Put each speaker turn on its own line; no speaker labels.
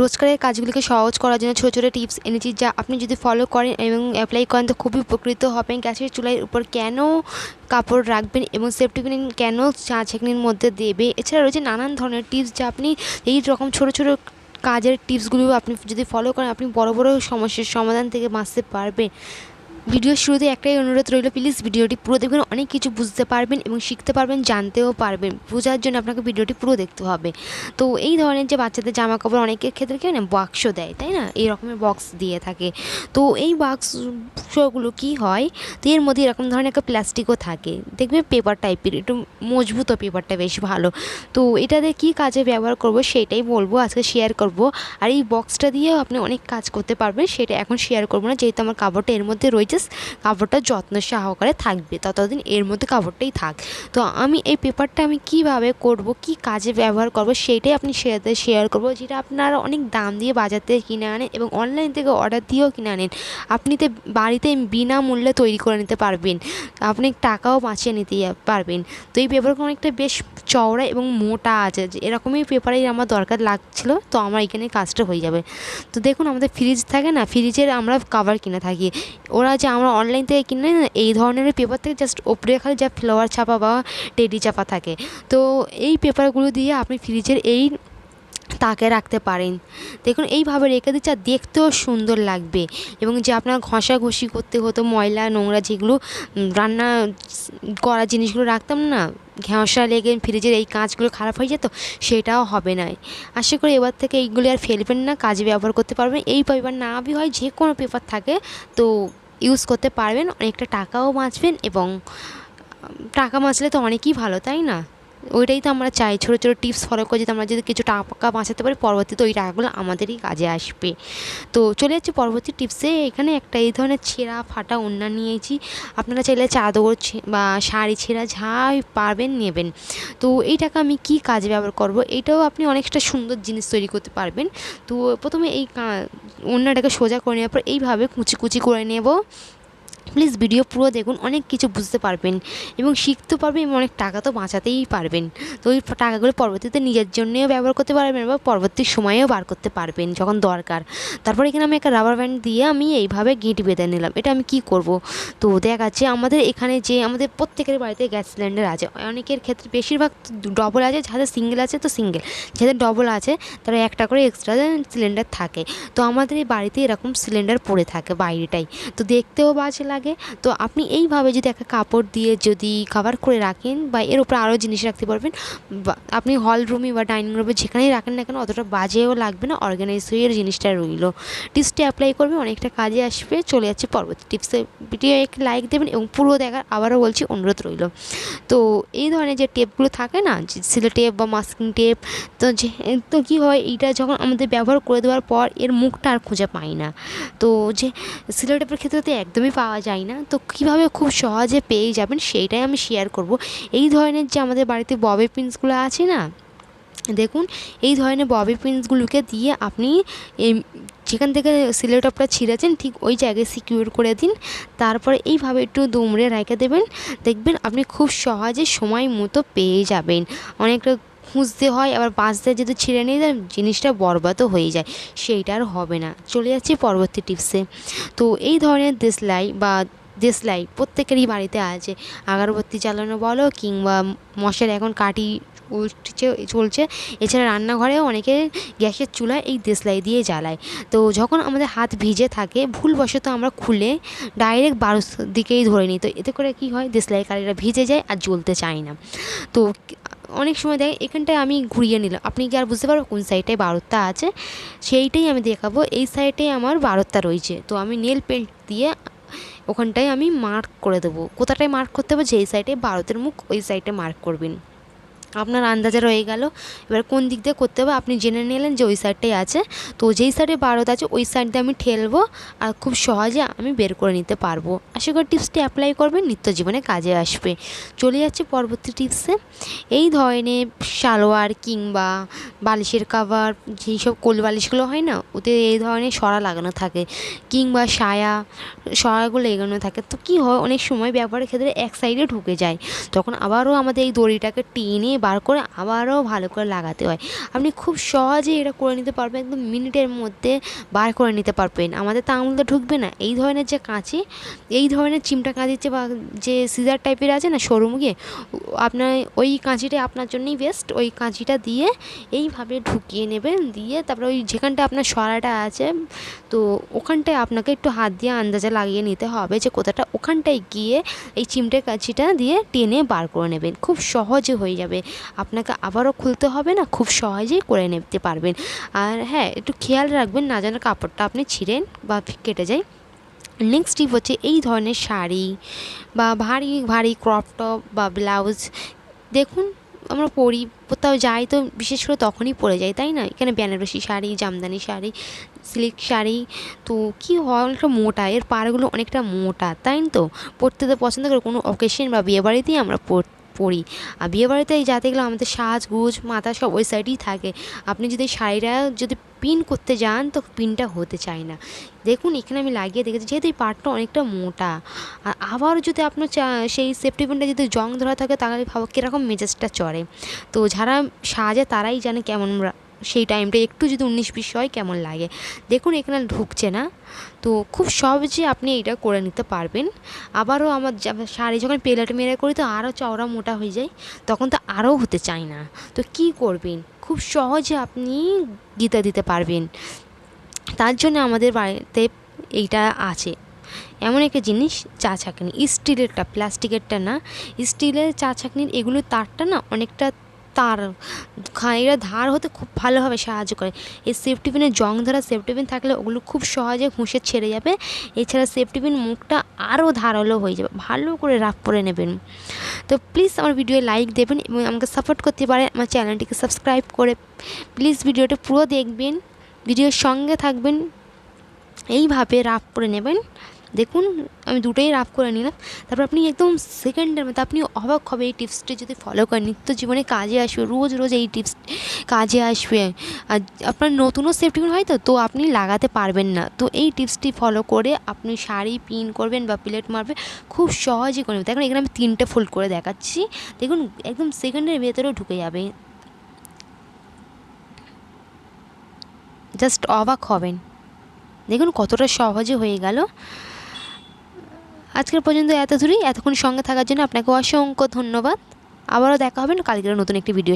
রোজকারের কাজগুলিকে সহজ করার জন্য ছোটো ছোটো টিপস এনেছি, যা আপনি যদি ফলো করেন এবং অ্যাপ্লাই করেন তো খুবই উপকৃত হবেন। গ্যাসের চুলার উপর কেন কাপড় রাখবেন এবং সেফটি পিন কেন চা ছাঁকনির মধ্যে দেবে, এছাড়া রয়েছে নানান ধরনের টিপস যা আপনি এই রকম ছোটো ছোটো কাজের টিপসগুলো আপনি যদি ফলো করেন আপনি বড় বড় সমস্যার সমাধান থেকে বাঁচতে পারবেন। ভিডিওর শুরুতে একটাই অনুরোধ রইল, প্লিজ ভিডিওটি পুরো দেখবেন, অনেক কিছু বুঝতে পারবেন এবং শিখতে পারবেন, জানতেও পারবেন। বোঝার জন্য আপনাকে ভিডিওটি পুরো দেখতে হবে। তো এই ধরনের যে বাচ্চাদের জামা কাপড় অনেকের ক্ষেত্রে কেউ না বাক্স দেয়, তাই না, এই রকমের বক্স দিয়ে থাকে। তো এই বাক্সগুলো কী হয়, তো এর মধ্যে এরকম ধরনের একটা প্লাস্টিকও থাকে, দেখবে পেপার টাইপের, একটু মজবুত পেপারটা বেশ ভালো। তো এটাতে কী কাজে ব্যবহার করব সেটাই বলবো, আজকে শেয়ার করব। আর এই বক্সটা দিয়েও আপনি অনেক কাজ করতে পারবেন, সেটা এখন শেয়ার করবো না, যেহেতু আমার কাপড়টা এর মধ্যে রয়েছে। কাপড়টা যত্ন সহকারে থাকবে, ততদিন এর মধ্যে কাপড়টাই থাক। তো আমি এই পেপারটা আমি কিভাবে করব, কি কাজে ব্যবহার করব সেইটাই আপনি শেয়ার করব, যেটা আপনারা অনেক দাম দিয়ে বাজার থেকে কিনে আনেন এবং অনলাইন থেকে অর্ডার দিয়েও কিনে আনেন। আপনি তো বাড়িতে বিনামূল্যে তৈরি করে নিতে পারবেন, আপনি টাকাও বাঁচিয়ে নিতে পারবেন। তো এই পেপারগুলো অনেকটা বেশ চওড়া এবং মোটা আছে, যে এরকমই পেপারেই আমার দরকার লাগছিল, তো আমার এখানে কাজটা হয়ে যাবে। তো দেখুন, আমাদের ফ্রিজ থাকে না, ফ্রিজের আমরা কভার কিনে থাকি, ওরা যে আমরা অনলাইন থেকে কিনে না এই ধরনের পেপার থেকে জাস্ট ওপরে খালি যা ফ্লাওয়ার ছাপা বা টেডি চাপা থাকে। তো এই পেপারগুলো দিয়ে আপনি ফ্রিজের এই তাকে রাখতে পারেন। দেখুন এইভাবে রেখে দিচ্ছে, আর দেখতেও সুন্দর লাগবে। এবং যে আপনার ঘষাঘষি করতে হতো ময়লা নোংরা যেগুলো রান্না করা জিনিসগুলো রাখতাম না, ঘেঁষা লেগে ফ্রিজের এই কাঁচগুলো খারাপ হয়ে যেত, সেটাও হবে না। আশা করি এবার থেকে এইগুলি আর ফেলবেন না, কাজে ব্যবহার করতে পারবেন। এই পেপার না হয় যে কোনো পেপার থাকে তো ইউজ করতে পারবেন, অনেকটা টাকাও বাঁচবেন এবং টাকা বাঁচলে তো অনেকই ভালো, তাই না? ওইটাই তো আমরা চাই, ছোটো ছোটো টিপস ফলো করে যদি আমরা যদি কিছু টাকা বাঁচাতে পারি, পরবর্তীতে ওই টাকাগুলো আমাদেরই কাজে আসবে। তো চলে যাচ্ছি পরবর্তী টিপসে। এখানে একটা এই ধরনের ছেঁড়া ফাটা ওড়না নিয়েছি, আপনারা চাইলে চাদর বা শাড়ি ছেঁড়া যা পারবেন নেবেন। তো এই টাকা আমি কি কাজে ব্যবহার করব, এইটাও আপনি অনেকটা সুন্দর জিনিস তৈরি করতে পারবেন। তো প্রথমে এই ওড়নাটাকে সোজা করে নেওয়ার পর এইভাবে কুচি কুচি করে নেব। প্লিজ ভিডিও পুরো দেখুন, অনেক কিছু বুঝতে পারবেন এবং শিখতে পারবেন এবং অনেক টাকা তো বাঁচাতেই পারবেন। তো ওই টাকাগুলো পরবর্তীতে নিজের জন্যেও ব্যবহার করতে পারবেন বা পরবর্তী সময়েও বার করতে পারবেন যখন দরকার। তারপর এখানে আমি একটা রাবার ব্যান্ড দিয়ে আমি এইভাবে গিঁট বেঁধে নিলাম। এটা আমি কি করব, তো দেখাচ্ছি। আমাদের এখানে যে আমাদের প্রত্যেকের বাড়িতে গ্যাস সিলিন্ডার আছে, অনেকের ক্ষেত্রে বেশিরভাগ ডবল আছে, যাদের সিঙ্গেল আছে তো সিঙ্গেল, যাদের ডবল আছে তারা একটা করে এক্সট্রা সিলিন্ডার থাকে। তো আমাদের এই বাড়িতে এরকম সিলিন্ডার পড়ে থাকে বাইরেটাই, তো দেখতেও বাজে লাগে। তো আপনি এইভাবে যদি একটা কাপড় দিয়ে যদি কভার করে রাখেন বা এর উপরে আরও জিনিস রাখতে পারবেন, বা আপনি হল রুমে বা ডাইনিং রুমে যেখানেই রাখেন না কেন অতটা বাজেও লাগবে না, অর্গানাইজ হয়ে জিনিসটা রইল। টিপসটি অ্যাপ্লাই করবেন, অনেকটা কাজে আসবে। চলে যাচ্ছে পরবর্তী টিপসে। ভিডিও একটি লাইক দেবেন এবং পুরো দেখার আবারও বলছি অনুরোধ রইল। তো এই ধরনের যে টেপগুলো থাকে না, সিলো টেপ বা মাস্কিং টেপ, তো কী হয়, এইটা যখন আমাদের ব্যবহার করে দেওয়ার পর এর মুখটা আর খুঁজে পাই না। তো যে সিলো টেপের ক্ষেত্রে তো একদমই পাওয়া যায় না, তো কীভাবে খুব সহজে পেয়ে যাবেন সেইটাই আমি শেয়ার করব। এই ধরনের যে আমাদের বাড়িতে ববি পিনসগুলো আছে না, দেখুন এই ধরনের ববি পিনসগুলোকে দিয়ে আপনি যেখান থেকে সিলো টেপটা ছিঁড়েছেন ঠিক ওই জায়গায় সিকিউর করে দিন। তারপরে এইভাবে একটু দুমড়ে রেখে দেবেন, দেখবেন আপনি খুব সহজে সময় মতো পেয়ে যাবেন। অনেকটা খুঁজতে হয়, আবার বাঁচতে যদি ছিঁড়ে নিয়ে যায় জিনিসটা বরবাদও হয়ে যায়, সেইটা আর হবে না। চলে যাচ্ছি পরবর্তী টিপসে। তো এই ধরনের দেশলাই প্রত্যেকেরই বাড়িতে আছে, আগরবাতি জ্বালানো বলো কিংবা মশার এখন কাঠি চলছে, এছাড়া রান্নাঘরেও অনেকে গ্যাসের চুলায় এই দেশলাই দিয়ে জ্বালায়। তো যখন আমাদের হাত ভিজে থাকে ভুলবশত আমরা খুলে ডাইরেক্ট বারুদ দিকেই ধরে নিই, তো এতে করে কী হয়, দেশলাই কাঠিটা ভিজে যায় আর জ্বলতে চায় না। তো অনেক সময় দেখেন এখানটায় আমি ঘুরিয়ে নিলাম, আপনি কি আর বুঝতে পারবেন কোন সাইডটায় বারুদটা আছে, সেইটাই আমি দেখাবো। এই সাইডটাই আমার বারুদটা রয়েছে, তো আমি নেল পেন্ট দিয়ে ওখানটায় আমি মার্ক করে দেবো। কোথাটায় মার্ক করতে হবে, যেই সাইডে বারুদের মুখ ওই সাইডে মার্ক করবেন। আপনার আন্দাজে রয়ে গেল। এবার কোন দিক দিয়ে করতে হবে আপনি জেনে নিলেন যে ওই সাইডটাই আছে, তো যেই সাইডে বারুদ আছে ওই সাইড দিয়ে আমি ঠেলবো আর খুব সহজে আমি বের করে নিতে পারবো। আশা করি টিপসটি অ্যাপ্লাই করবেন, নিত্য জীবনে কাজে আসবে। চলে যাচ্ছে পরবর্তী টিপসে। এই ধরনের সালোয়ার কিংবা বালিশের কাভার, যেই সব কোল বালিশগুলো হয় না, ওতে এই ধরনের সরা লাগানো থাকে, কিংবা সরাগুলো এগোনো থাকে। তো কী হয়, অনেক সময় ব্যবহারের ক্ষেত্রে এক সাইডে ঢুকে যায়, তখন আবারও আমাদের এই দড়িটাকে টেনে বার করে আবারও ভালো করে লাগাতে হয়। আপনি খুব সহজেই এটা করে নিতে পারবেন, একদম মিনিটের মধ্যে বার করে নিতে পারবেন। আমাদের তো আঙুলটা ঢুকবে না। এই ধরনের যে কাঁচি, এই ধরনের চিমটা কাঁচির বা যে সিজার টাইপের আছে না সরু মুখে, আপনার ওই কাঁচিটাই আপনার জন্যই বেস্ট। ওই কাঁচিটা দিয়ে এইভাবে ঢুকিয়ে নেবেন, দিয়ে তারপরে ওই যেখানটা আপনার সরাটা আছে তো ওখানটায় আপনাকে একটু হাত দিয়ে আন্দাজে লাগিয়ে নিতে হবে যে কোথাটা, ওখানটায় গিয়ে এই চিমটে কাঁচিটা দিয়ে টেনে বার করে নেবেন। খুব সহজে হয়ে যাবে, আপনাকে আবারও খুলতে হবে না, খুব সহজেই করে নিতে পারবেন। আর হ্যাঁ, একটু খেয়াল রাখবেন না যেন কাপড়টা আপনি ছিঁড়েন বা কেটে যায়। নেক্সট টিপ হচ্ছে এই ধরনের শাড়ি বা ভারী ভারী ক্রপ টপ বা ব্লাউজ, দেখুন আমরা পরি, কোথাও যাই তো বিশেষ করে তখনই পরে যাই, তাই না? এখানে বেনারসি শাড়ি, জামদানি শাড়ি, সিল্ক শাড়ি, তো কী হয় অনেকটা মোটা, এর পাড়গুলো অনেকটা মোটা, তাই তো পরতে তো পছন্দ করে কোনো অকেশন বা বিয়েবাড়িতেই আমরা পরি। আর বিয়েবাড়িতে এই জাতিগুলো আমাদের সাজগুজ মাথা সব ওই সাইডেই থাকে। আপনি যদি শাড়িটা যদি পিন করতে যান তো পিনটা হতে চায় না। দেখুন এখানে আমি লাগিয়ে দেখেছি, যেহেতু এই পাটটা অনেকটা মোটা, আর আবার যদি আপনার সেই সেফটি পিনটা যদি জং ধরা থাকে তাহলে ভাবো কীরকম মেজাজটা চড়ে। তো যারা সাজে তারাই জানে কেমন সেই টাইমটা একটু যদি 19-20 হয় কেমন লাগে। দেখুন এখানে ঢুকছে না, তো খুব সহজে আপনি এটা করে নিতে পারবেন। আবারও আমার শাড়ি যখন প্লেট মেরে করি তো আরও চওড়া মোটা হয়ে যায়, তখন তো আরও হতে চায় না। তো কী করবেন, খুব সহজে আপনি গীতা দিতে পারবেন। তার জন্য আমাদের বাড়িতে এইটা আছে, এমন একটা জিনিস চা ছাঁকনি, স্টিলেরটা, প্লাস্টিকেরটা না, স্টিলের চা ছাঁকনির এগুলো তারটা না অনেকটা তার এরা ধার হতে খুব ভালোভাবে সাহায্য করে। এই সেফটি পিনের জং ধরা সেফটি পিন থাকলে ওগুলো খুব সহজে ঘুষে ছেড়ে যাবে। এছাড়া সেফটি পিন মুখটা আরও ধারালো হয়ে যাবে, ভালো করে রাফ করে নেবেন। তো প্লিজ আমার ভিডিও লাইক দেবেন এবং আমাকে সাপোর্ট করতে পারেন, আমার চ্যানেলটিকে সাবস্ক্রাইব করে প্লিজ ভিডিওটা পুরো দেখবেন, ভিডিওর সঙ্গে থাকবেন। এইভাবে রাফ করে নেবেন। দেখুন আমি দুটোই রাফ করে নিলাম, তারপর আপনি একদম সেকেন্ডের মধ্যে আপনি অবাক হবে এই টিপসটি যদি ফলো করেন, নিত্য জীবনে কাজে আসবে, রোজ রোজ এই টিপস কাজে আসবে। আর আপনার নতুনও সেফটি পিন হয় তো আপনি লাগাতে পারবেন না, তো এই টিপসটি ফলো করে আপনি শাড়ি পিন করবেন বা প্লেট মারবেন, খুব সহজেই করবেন। দেখুন এখানে আমি 3টে ফোল্ড করে দেখাচ্ছি, দেখুন একদম সেকেন্ডের ভেতরেও ঢুকে যাবে, জাস্ট অবাক হবেন। দেখুন কতটা সহজে হয়ে গেল। আজকের পর্যন্ত এতক্ষণ সঙ্গে থাকার জন্য আপনাকে অসংখ্য ধন্যবাদ। আবারও দেখা হবে কালকের নতুন একটি ভিডিও।